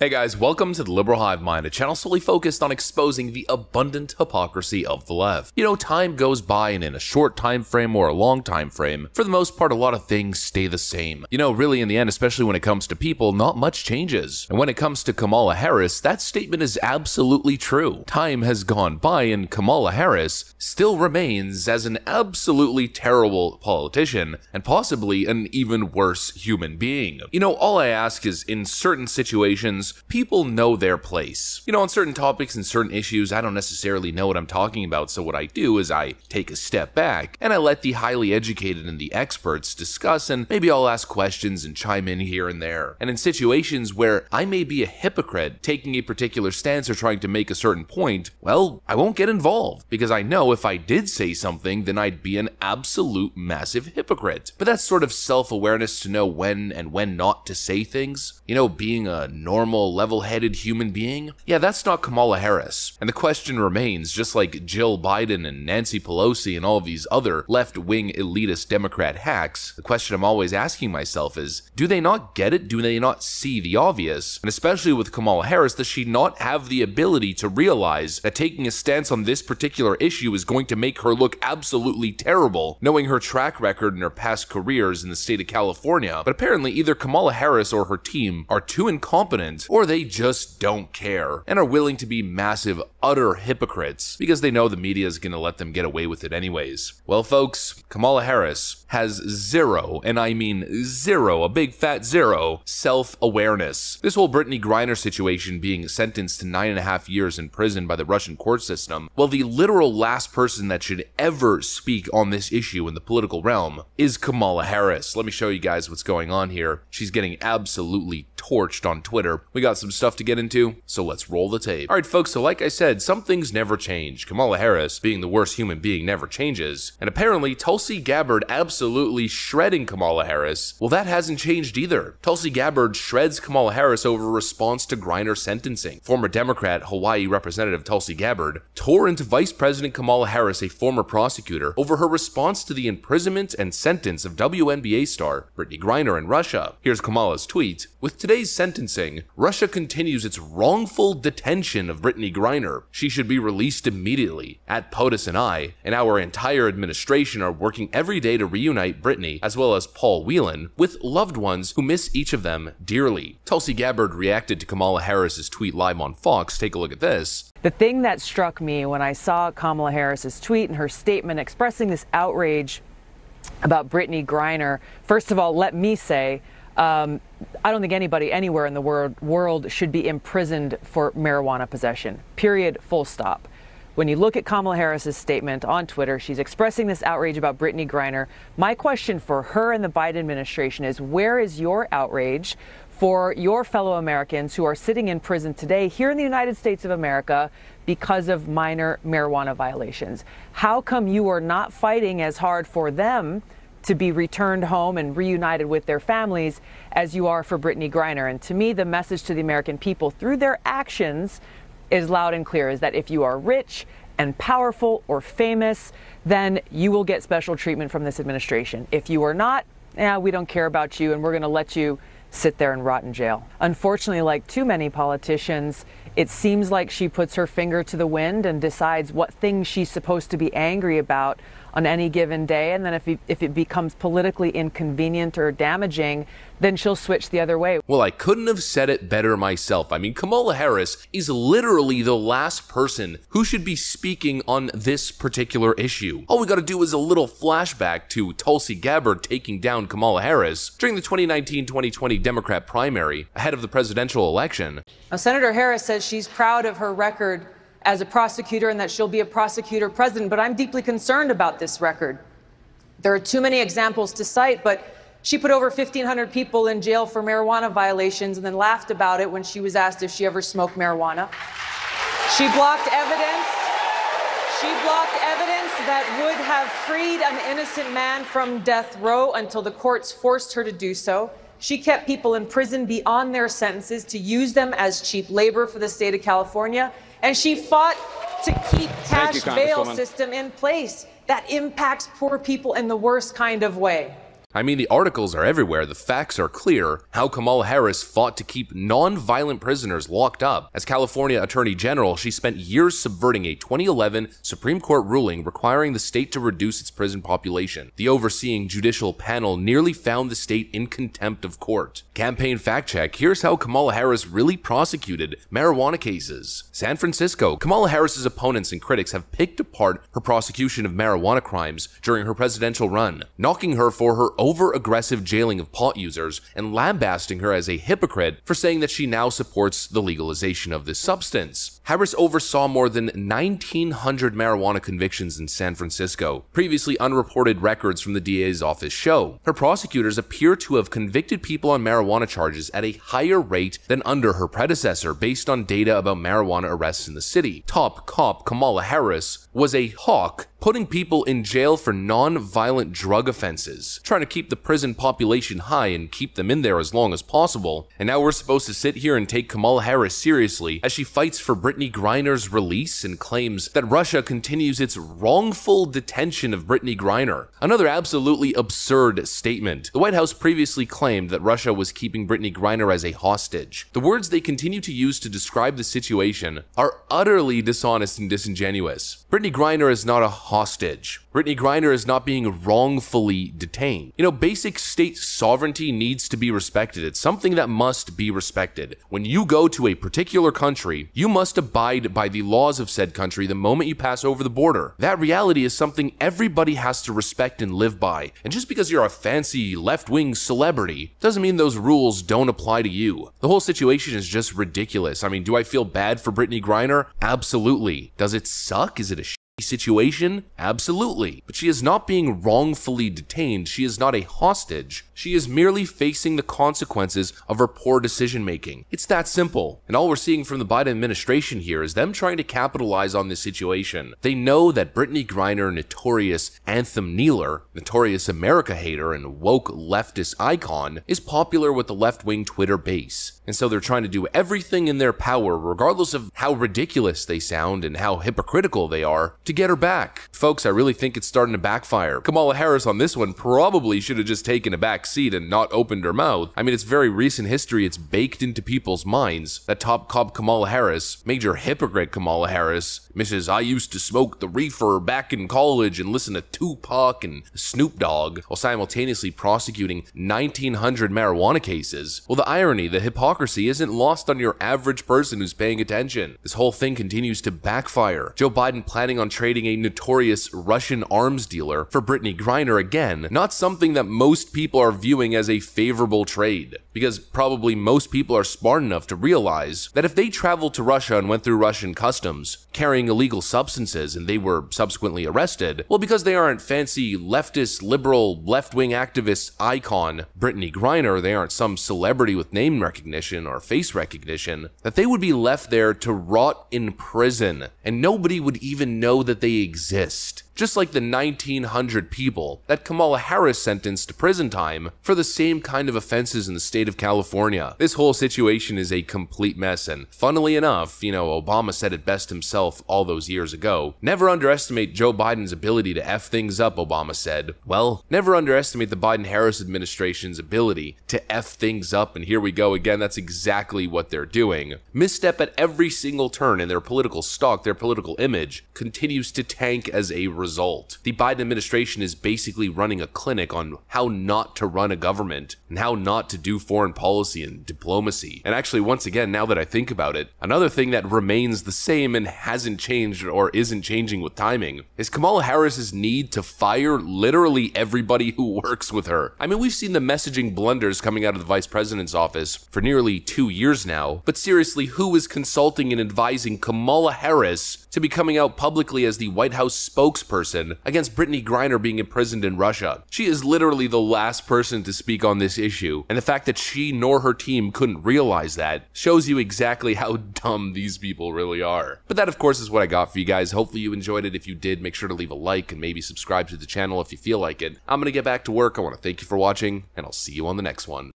Hey guys, welcome to the Liberal Hive Mind, a channel solely focused on exposing the abundant hypocrisy of the left. You know, time goes by, and in a short time frame or a long time frame, for the most part, a lot of things stay the same. You know, really in the end, especially when it comes to people, not much changes. And when it comes to Kamala Harris, that statement is absolutely true. Time has gone by, and Kamala Harris still remains as an absolutely terrible politician, and possibly an even worse human being. You know, all I ask is, in certain situations, people know their place. You know, on certain topics and certain issues, I don't necessarily know what I'm talking about, so what I do is I take a step back, and I let the highly educated and the experts discuss, and maybe I'll ask questions and chime in here and there. And in situations where I may be a hypocrite taking a particular stance or trying to make a certain point, well, I won't get involved, because I know if I did say something, then I'd be an absolute massive hypocrite. But that's sort of self-awareness to know when and when not to say things. You know, being a normal, level-headed human being? Yeah, that's not Kamala Harris. And the question remains, just like Jill Biden and Nancy Pelosi and all of these other left-wing elitist Democrat hacks, the question I'm always asking myself is, do they not get it? Do they not see the obvious? And especially with Kamala Harris, does she not have the ability to realize that taking a stance on this particular issue is going to make her look absolutely terrible, knowing her track record and her past careers in the state of California? But apparently either Kamala Harris or her team are too incompetent, or they just don't care and are willing to be massive, utter hypocrites because they know the media is going to let them get away with it anyways. Well, folks, Kamala Harris has zero, and I mean zero, a big fat zero, self-awareness. This whole Brittany Griner situation being sentenced to 9.5 years in prison by the Russian court system, well, the literal last person that should ever speak on this issue in the political realm is Kamala Harris. Let me show you guys what's going on here. She's getting absolutely torched on Twitter. We got some stuff to get into, so let's roll the tape. Alright folks, so like I said, some things never change. Kamala Harris, being the worst human being, never changes. And apparently, Tulsi Gabbard absolutely shredding Kamala Harris, well, that hasn't changed either. Tulsi Gabbard shreds Kamala Harris over a response to Griner sentencing. Former Democrat Hawaii Representative Tulsi Gabbard tore into Vice President Kamala Harris, a former prosecutor, over her response to the imprisonment and sentence of WNBA star Brittany Griner in Russia. Here's Kamala's tweet. With today's sentencing, Russia continues its wrongful detention of Brittany Griner. She should be released immediately. At POTUS and I, and our entire administration, are working every day to reunite Brittany, as well as Paul Whelan, with loved ones who miss each of them dearly. Tulsi Gabbard reacted to Kamala Harris's tweet live on Fox. Take a look at this. The thing that struck me when I saw Kamala Harris's tweet and her statement expressing this outrage about Brittany Griner, first of all, let me say, I don't think anybody anywhere in the world should be imprisoned for marijuana possession. Period. Full stop. When you look at Kamala Harris's statement on Twitter, she's expressing this outrage about Brittany Griner. My question for her and the Biden administration is, where is your outrage for your fellow Americans who are sitting in prison today here in the United States of America because of minor marijuana violations? How come you are not fighting as hard for them to be returned home and reunited with their families as you are for Brittany Griner? And to me, the message to the American people through their actions is loud and clear, is that if you are rich and powerful or famous, then you will get special treatment from this administration. If you are not, we don't care about you and we're going to let you sit there and rot in jail. Unfortunately, like too many politicians, it seems like she puts her finger to the wind and decides what things she's supposed to be angry about on any given day, and then if it becomes politically inconvenient or damaging, then she'll switch the other way. Well, I couldn't have said it better myself. I mean, Kamala Harris is literally the last person who should be speaking on this particular issue. All we gotta do is a little flashback to Tulsi Gabbard taking down Kamala Harris during the 2019-2020 Democrat primary ahead of the presidential election. Now, Senator Harris says she's proud of her record as a prosecutor and that she'll be a prosecutor president, but I'm deeply concerned about this record. There are too many examples to cite, but she put over 1,500 people in jail for marijuana violations and then laughed about it when she was asked if she ever smoked marijuana. She blocked evidence. She blocked evidence that would have freed an innocent man from death row until the courts forced her to do so. She kept people in prison beyond their sentences to use them as cheap labor for the state of California. And she fought to keep cash bail system in place that impacts poor people in the worst kind of way. I mean, the articles are everywhere, the facts are clear. How Kamala Harris fought to keep non-violent prisoners locked up. As California Attorney General, she spent years subverting a 2011 Supreme Court ruling requiring the state to reduce its prison population. The overseeing judicial panel nearly found the state in contempt of court. Campaign fact check, here's how Kamala Harris really prosecuted marijuana cases. San Francisco, Kamala Harris's opponents and critics have picked apart her prosecution of marijuana crimes during her presidential run, knocking her for her over-aggressive jailing of pot users and lambasting her as a hypocrite for saying that she now supports the legalization of this substance. Harris oversaw more than 1,900 marijuana convictions in San Francisco. Previously unreported records from the DA's office show her prosecutors appear to have convicted people on marijuana charges at a higher rate than under her predecessor based on data about marijuana arrests in the city. Top cop Kamala Harris was a hawk, putting people in jail for non-violent drug offenses, trying to keep the prison population high and keep them in there as long as possible. And now we're supposed to sit here and take Kamala Harris seriously as she fights for Brittney Griner's release and claims that Russia continues its wrongful detention of Brittney Griner. Another absolutely absurd statement. The White House previously claimed that Russia was keeping Brittney Griner as a hostage. The words they continue to use to describe the situation are utterly dishonest and disingenuous. Brittney Griner is not a hostage. Brittney Griner is not being wrongfully detained. You know, basic state sovereignty needs to be respected. It's something that must be respected. When you go to a particular country, you must abide by the laws of said country the moment you pass over the border. That reality is something everybody has to respect and live by. And just because you're a fancy left-wing celebrity doesn't mean those rules don't apply to you. The whole situation is just ridiculous. I mean, do I feel bad for Brittney Griner? Absolutely. Does it suck? Is it a situation? Absolutely. But she is not being wrongfully detained. She is not a hostage. She is merely facing the consequences of her poor decision making. It's that simple. And all we're seeing from the Biden administration here is them trying to capitalize on this situation. They know that Brittney Griner, notorious anthem kneeler, notorious America hater, and woke leftist icon, is popular with the left-wing Twitter base. And so they're trying to do everything in their power, regardless of how ridiculous they sound and how hypocritical they are, to get her back. Folks, I really think it's starting to backfire. Kamala Harris on this one probably should have just taken a back seat and not opened her mouth. I mean, it's very recent history. It's baked into people's minds that top cop Kamala Harris, major hypocrite Kamala Harris, Mrs. I used to smoke the reefer back in college and listen to Tupac and Snoop Dogg, while simultaneously prosecuting 1,900 marijuana cases. Well, the irony, the hypocrisy isn't lost on your average person who's paying attention. This whole thing continues to backfire. Joe Biden planning on trading a notorious Russian arms dealer for Brittney Griner again, not something that most people are viewing as a favorable trade, because probably most people are smart enough to realize that if they traveled to Russia and went through Russian customs carrying illegal substances and they were subsequently arrested, well, because they aren't fancy leftist, liberal, left-wing activist icon Brittney Griner, they aren't some celebrity with name recognition or face recognition, that they would be left there to rot in prison and nobody would even know that they exist. Just like the 1,900 people that Kamala Harris sentenced to prison time for the same kind of offenses in the state of California. This whole situation is a complete mess, and funnily enough, you know, Obama said it best himself all those years ago. Never underestimate Joe Biden's ability to F things up, Obama said. Well, never underestimate the Biden-Harris administration's ability to F things up, and here we go again, that's exactly what they're doing. Misstep at every single turn, and their political stock, their political image, continues to tank as a result. The Biden administration is basically running a clinic on how not to run a government and how not to do foreign policy and diplomacy. And actually, once again, now that I think about it, another thing that remains the same and hasn't changed or isn't changing with timing is Kamala Harris's need to fire literally everybody who works with her. I mean, we've seen the messaging blunders coming out of the vice president's office for nearly 2 years now, but seriously, who is consulting and advising Kamala Harris to be coming out publicly as the White House spokesperson against Brittney Griner being imprisoned in Russia? She is literally the last person to speak on this issue, and the fact that she nor her team couldn't realize that shows you exactly how dumb these people really are. But that, of course, is what I got for you guys. Hopefully you enjoyed it. If you did, make sure to leave a like and maybe subscribe to the channel if you feel like it. I'm gonna get back to work. I want to thank you for watching, and I'll see you on the next one.